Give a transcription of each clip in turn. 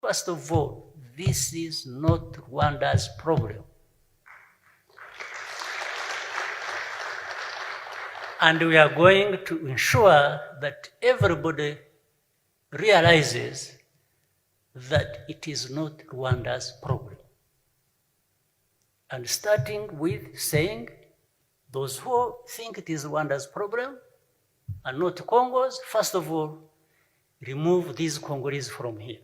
First of all, this is not Rwanda's problem. And we are going to ensure that everybody realizes that it is not Rwanda's problem. And starting with saying, those who think it is Rwanda's problem and not Congo's, first of all, remove these Congolese from here.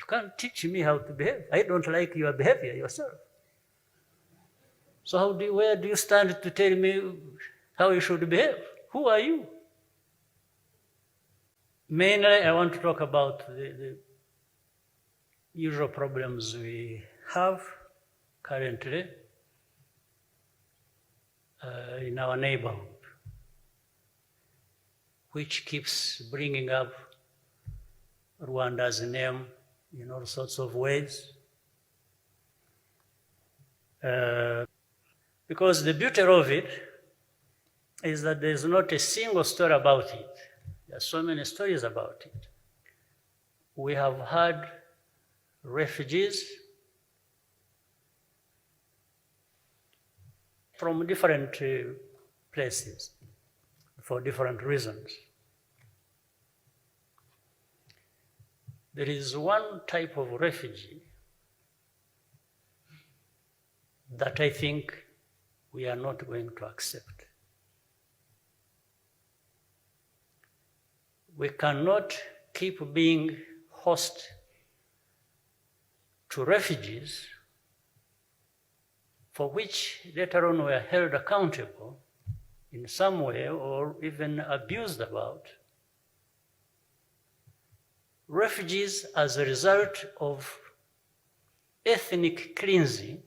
You can't teach me how to behave. I don't like your behavior yourself. So where do you stand to tell me how you should behave? Who are you? Mainly, I want to talk about the usual problems we have currently in our neighborhood, which keeps bringing up Rwanda's name in all sorts of ways. Because the beauty of it is that there's not a single story about it. There are so many stories about it. We have had refugees from different places for different reasons. There is one type of refugee that I think we are not going to accept. We cannot keep being host to refugees for which later on we are held accountable in some way or even abused about. Refugees as a result of ethnic cleansing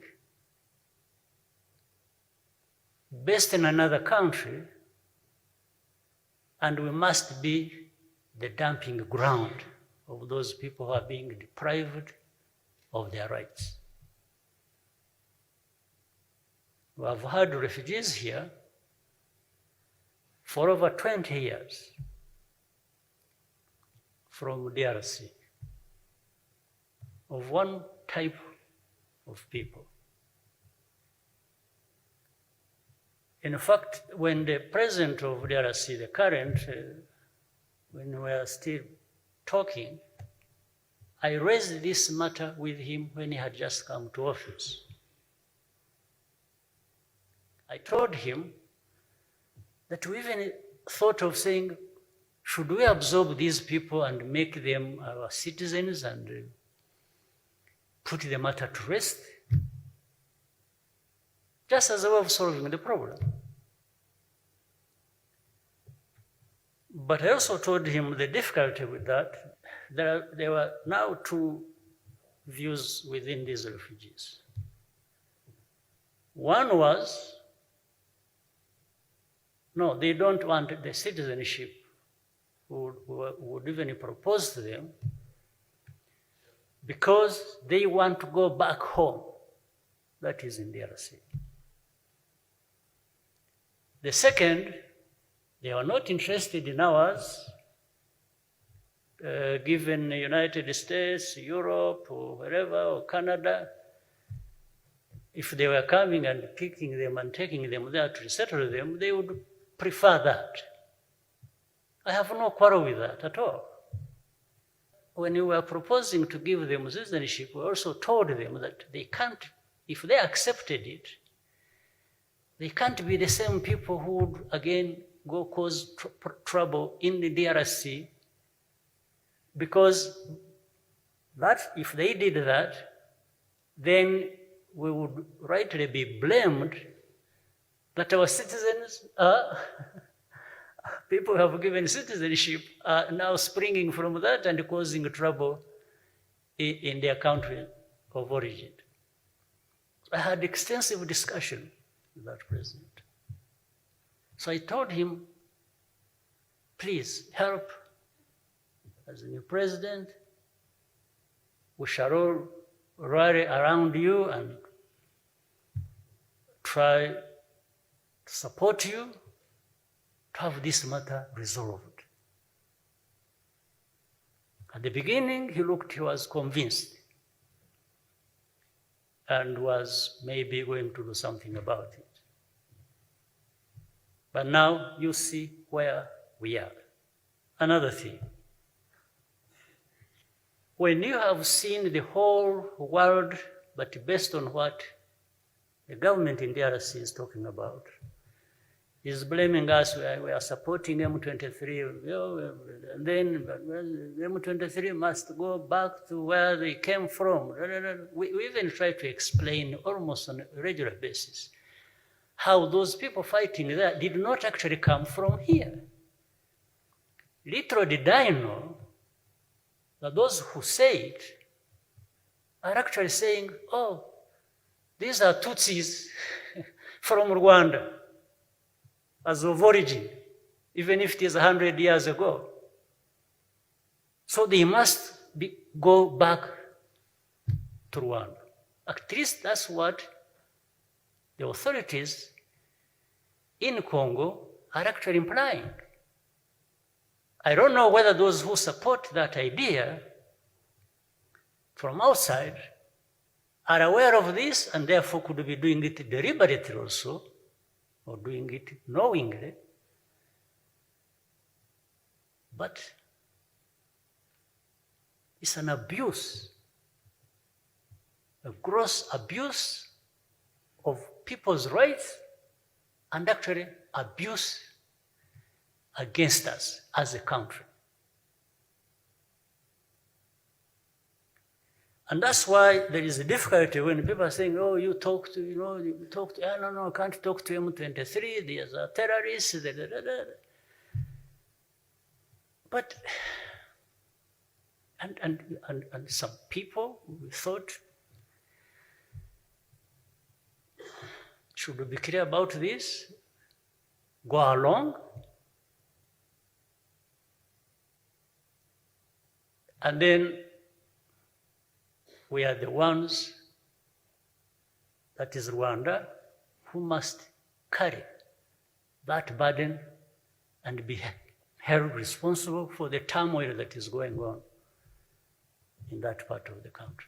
based in another country, and we must be the dumping ground of those people who are being deprived of their rights. We have had refugees here for over 20 years from DRC, of one type of people. In fact, when the president of DRC, the current, when we were still talking, I raised this matter with him when he had just come to office. I told him that we even thought of saying, should we absorb these people and make them our citizens and put the matter to rest? Just as a way of solving the problem. But I also told him the difficulty with that, there were now two views within these refugees. One was, no, they don't want the citizenship would even propose to them because they want to go back home. That is in DRC. The second, they are not interested in ours, given the United States, Europe, or wherever, or Canada. If they were coming and picking them and taking them there to resettle them, they would prefer that. I have no quarrel with that at all. When we were proposing to give them citizenship, we also told them that they can't, if they accepted it, they can't be the same people who would again go cause trouble in the DRC, because that, if they did that, then we would rightly be blamed that our citizens are people who have given citizenship are now springing from that and causing trouble in their country of origin. I had extensive discussion with that president. So I told him, please help as the new president. We shall all rally around you and try to support you to have this matter resolved. At the beginning, he was convinced and was maybe going to do something about it. But now you see where we are. Another thing, when you have seen the whole world, but based on what the government in DRC is talking about, is blaming us, we are supporting M23, and then M23 must go back to where they came from. We even try to explain almost on a regular basis how those people fighting there did not actually come from here. Little did I know that those who say it are actually saying, oh, these are Tutsis from Rwanda as of origin, even if it is 100 years ago. So they must go back to Rwanda. At least that's what the authorities in Congo are actually implying. I don't know whether those who support that idea from outside are aware of this and therefore could be doing it deliberately also, or doing it knowingly. But it's an abuse, a gross abuse of people's rights and actually abuse against us as a country. And that's why there is a difficulty when people are saying, oh, you talk to, no, I can't talk to M23, they are terrorists, But, and some people thought, should we be clear about this? Go along? And then we are the ones, that is Rwanda, who must carry that burden and be held responsible for the turmoil that is going on in that part of the country.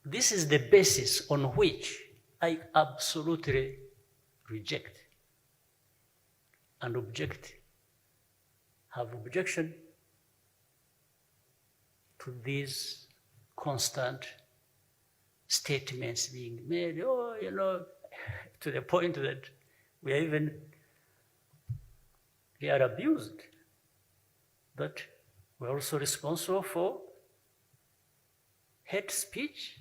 This is the basis on which I absolutely reject and have objection to these constant statements being made, to the point that we are abused, that we're also responsible for hate speech,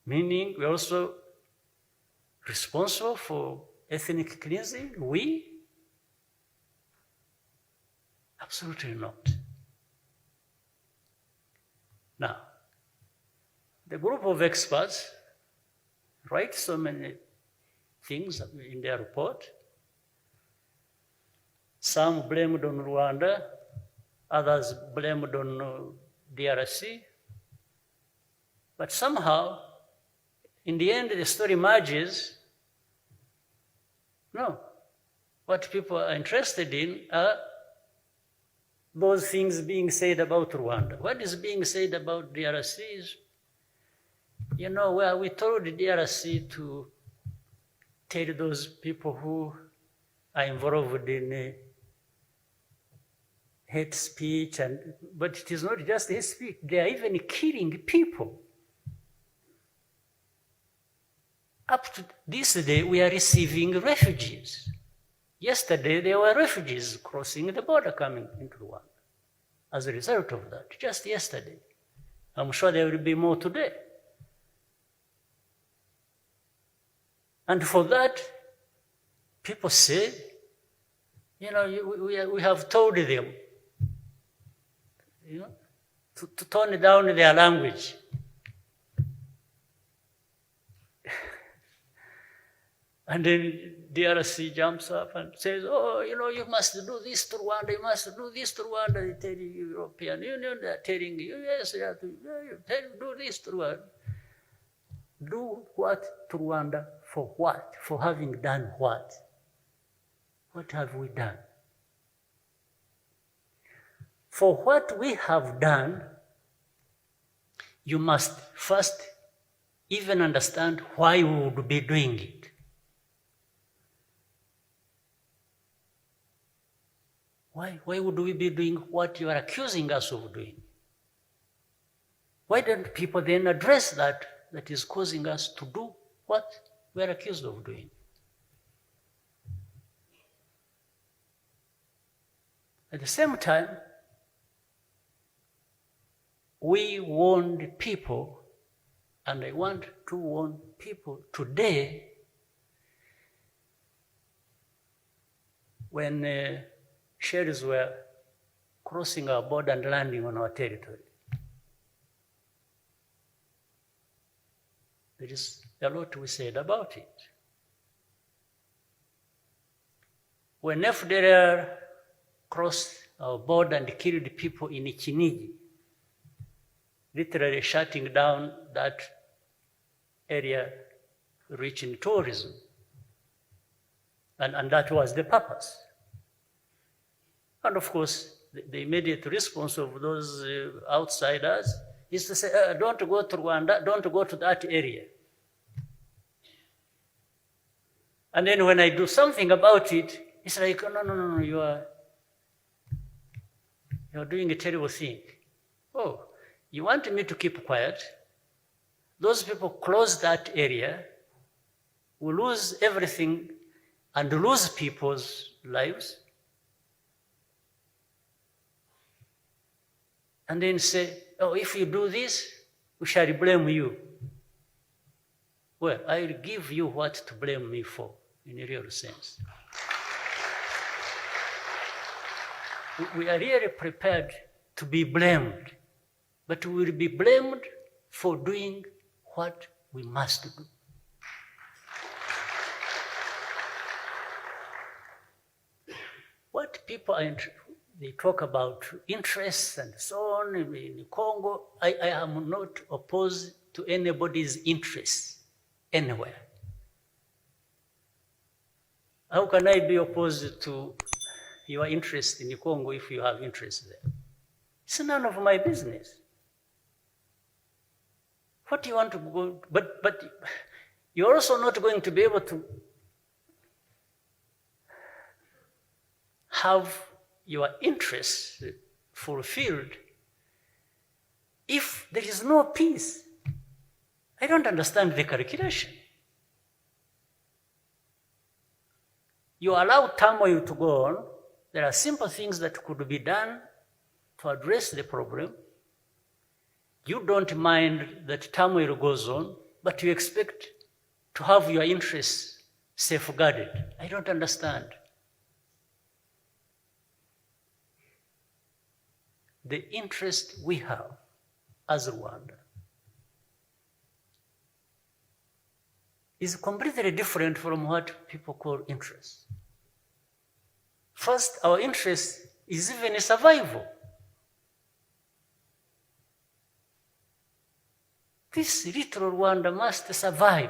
meaning we're also responsible for ethnic cleansing. We? Absolutely not. Now, the group of experts write so many things in their report. Some blamed on Rwanda, others blamed on DRC. But somehow, in the end, the story emerges, no, what people are interested in are those things being said about Rwanda. What is being said about DRC is, where we told the DRC to tell those people who are involved in hate speech, but it is not just hate speech, they are even killing people. Up to this day, we are receiving refugees. Yesterday, there were refugees crossing the border coming into Rwanda as a result of that, just yesterday. I'm sure there will be more today. And for that, people say, we have told them, to tone down their language. And then DRC jumps up and says, oh, you must do this to Rwanda, you must do this to Rwanda. They're telling the European Union, they're telling you, yes, you have to do this to Rwanda. Do what to Rwanda? For what? For having done what? What have we done? For what we have done, you must first even understand why we would be doing it. Why would we be doing what you are accusing us of doing? Why don't people then address that is causing us to do what we are accused of doing? At the same time, we warned people, and I want to warn people today, when shells were crossing our border and landing on our territory. There is a lot we said about it. When FDLR crossed our border and killed people in Kinigi, literally shutting down that area rich in tourism. And that was the purpose. And of course, the immediate response of those outsiders is to say, don't go to Rwanda, don't go to that area. And then when I do something about it, it's like, no, you are doing a terrible thing. Oh, you want me to keep quiet? Those people close that area, we lose everything and lose people's lives. And then say, oh, if you do this, we shall blame you. Well, I'll give you what to blame me for, in a real sense. We are really prepared to be blamed, but we will be blamed for doing what we must do. What people are they talk about interests and so on in Congo. I am not opposed to anybody's interests anywhere. How can I be opposed to your interest in Congo if you have interest there? It's none of my business. What do you want to go? But you're also not going to be able to have your interests fulfilled if there is no peace. I don't understand the calculation. You allow turmoil to go on. There are simple things that could be done to address the problem. You don't mind that turmoil goes on, but you expect to have your interests safeguarded. I don't understand. The interest we have as Rwanda is completely different from what people call interest. First, our interest is even survival. This little Rwanda must survive.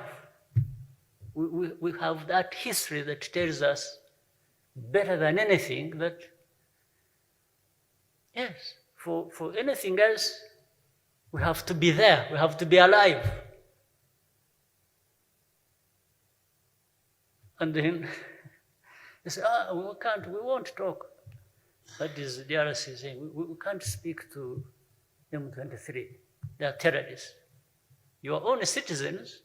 We have that history that tells us better than anything that, yes, for anything else, we have to be there, we have to be alive. And then they say, we won't talk. That is the DRC saying, we can't speak to M23. They are terrorists. Your own citizens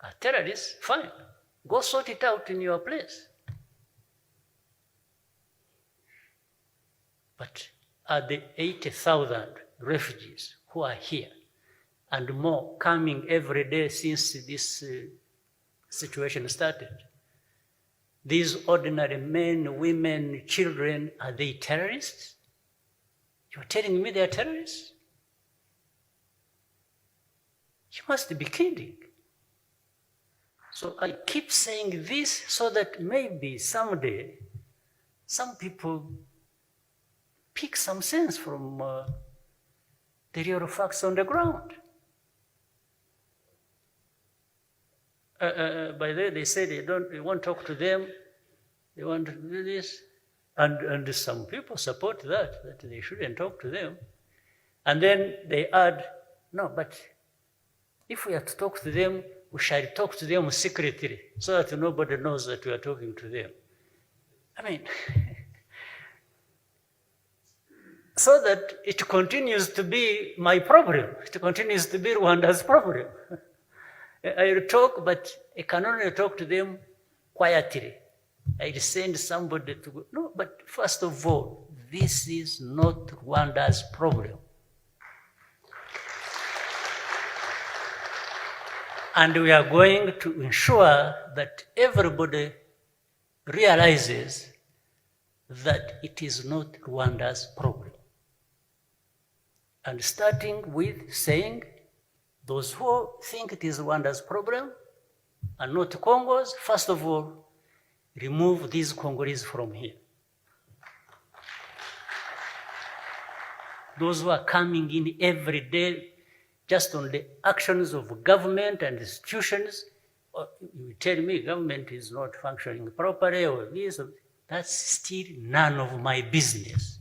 are terrorists, fine. Go sort it out in your place. But are the 80,000 refugees who are here and more coming every day since this situation started, these ordinary men, women, children, are they terrorists? You're telling me they're terrorists? You must be kidding. So I keep saying this so that maybe someday some people pick some sense from the real facts on the ground. By the way, they say they won't talk to them, they want to do this. And some people support that they shouldn't talk to them. And then they add, no, but if we are to talk to them, we shall talk to them secretly so that nobody knows that we are talking to them. I mean, so that it continues to be my problem. It continues to be Rwanda's problem. I will talk, but I can only talk to them quietly. I send somebody to go. No, but first of all, this is not Rwanda's problem. And we are going to ensure that everybody realizes that it is not Rwanda's problem. And starting with saying, those who think it is Rwanda's problem and not Congo's, first of all, remove these Congolese from here. Those who are coming in every day just on the actions of government and institutions, you tell me government is not functioning properly or this, or that's still none of my business.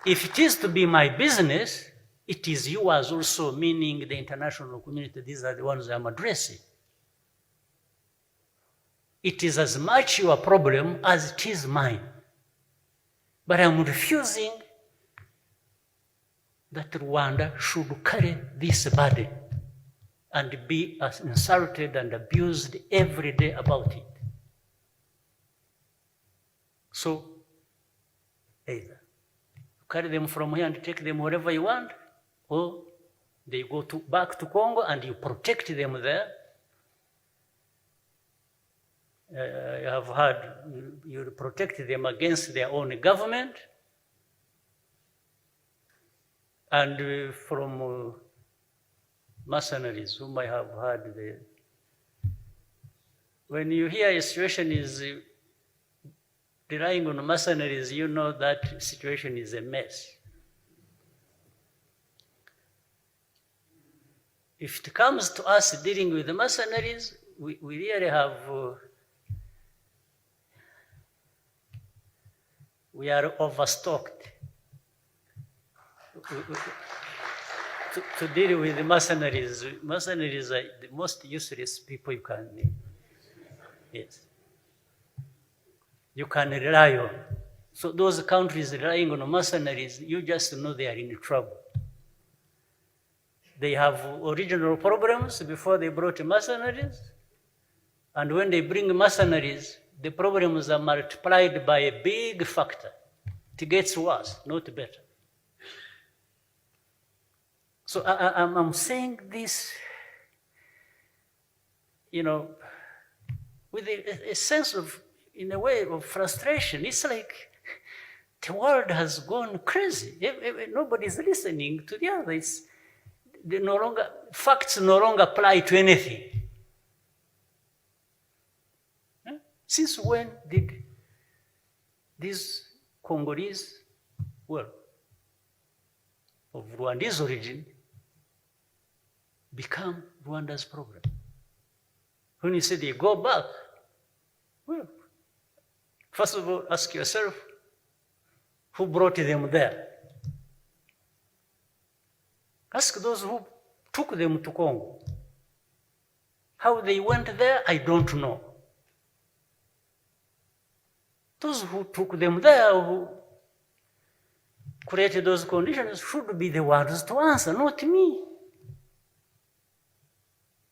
If it is to be my business, it is yours also, meaning the international community. These are the ones I'm addressing. It is as much your problem as it is mine. But I'm refusing that Rwanda should carry this burden and be insulted and abused every day about it. So, either you carry them from here and take them wherever you want, or they go back to Congo and you protect them there. I have heard you protect them against their own government. And from mercenaries, whom I have heard, when you hear a situation is relying on mercenaries, you know that situation is a mess. If it comes to us dealing with the mercenaries, we really have, we are overstocked. To deal with the mercenaries. Mercenaries are the most useless people you can, yes, you can rely on. So those countries relying on mercenaries, you just know they are in trouble. They have original problems before they brought mercenaries, and when they bring mercenaries, the problems are multiplied by a big factor. It gets worse, not better. So I'm saying this, with a sense of, in a way, of frustration. It's like the world has gone crazy. Nobody's listening to the others. Facts no longer apply to anything. Since when did these Congolese, of Rwandese origin, become Rwanda's problem? When you say they go back, well, first of all, ask yourself, who brought them there? Ask those who took them to Congo. How they went there, I don't know. Those who took them there, who created those conditions, should be the ones to answer, not me.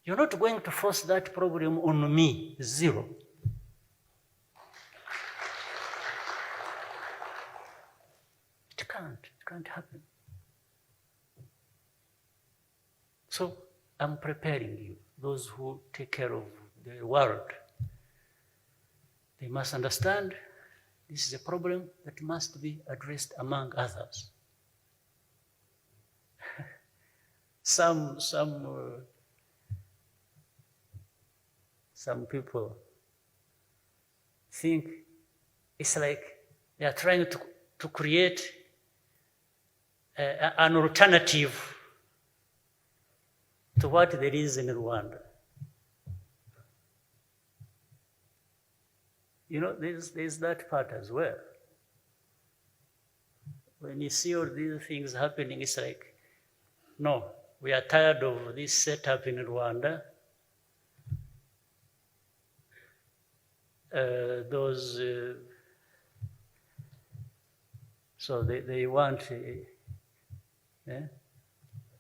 You're not going to force that problem on me, zero. It can't happen. So I'm preparing you, those who take care of the world. They must understand this is a problem that must be addressed among others. Some people think it's like they are trying to create an alternative to what there is in Rwanda. You know, there's that part as well. When you see all these things happening, it's like, no, we are tired of this setup in Rwanda. So they want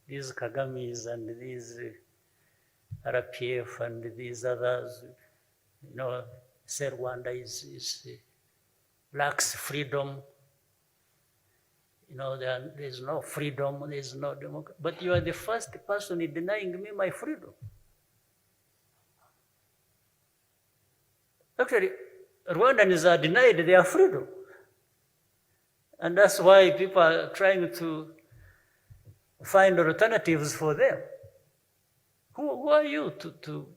these Kagamis and these RPF and these others, you know, say Rwanda lacks freedom. You know, there's no freedom, there's no democracy. But you are the first person denying me my freedom. Actually, Rwandans are denied their freedom. And that's why people are trying to find alternatives for them. Who are you to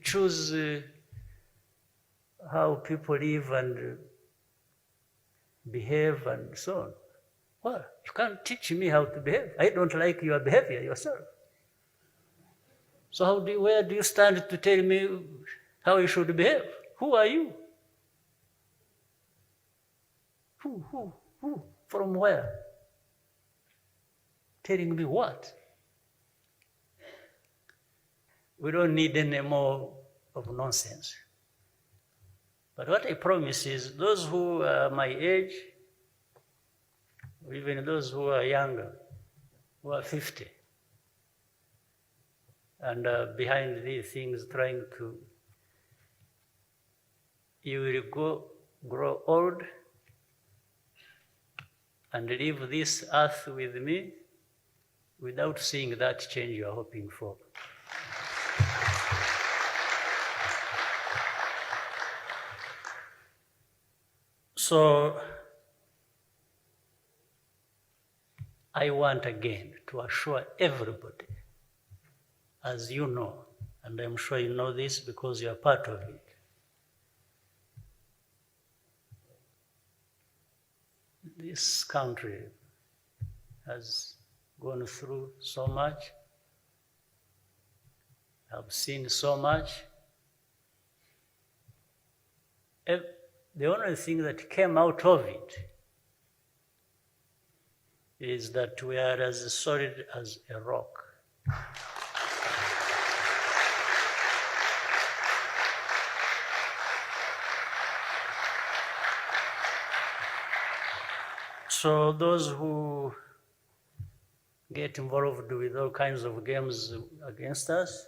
choose how people live and behave and so on? Well, you can't teach me how to behave. I don't like your behavior yourself. So where do you stand to tell me how you should behave? Who are you? Who? From where? Telling me what? We don't need any more of nonsense. But what I promise is those who are my age, or even those who are younger, who are 50, and behind these things trying to, you will grow old and leave this earth with me without seeing that change you are hoping for. So I want again to assure everybody, as you know, and I'm sure you know this because you are part of it, this country has gone through so much, I've seen so much. The only thing that came out of it is that we are as solid as a rock. So those who get involved with all kinds of games against us,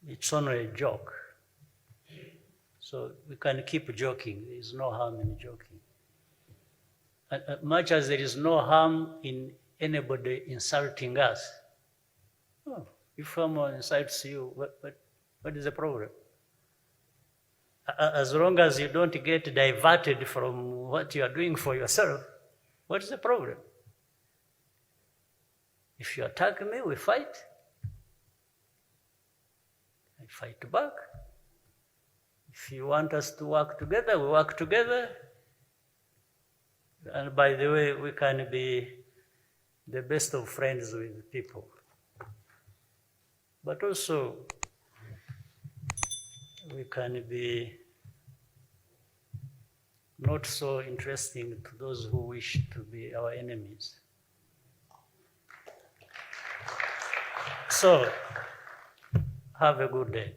it's only a joke. So we can keep joking. There is no harm in joking. As much as there is no harm in anybody insulting us. Oh, if someone insults you, what is the problem? As long as you don't get diverted from what you are doing for yourself, what is the problem? If you attack me, we fight. I fight back. If you want us to work together, we work together. And by the way, we can be the best of friends with people. But also, we can be not so interesting to those who wish to be our enemies. So, have a good day.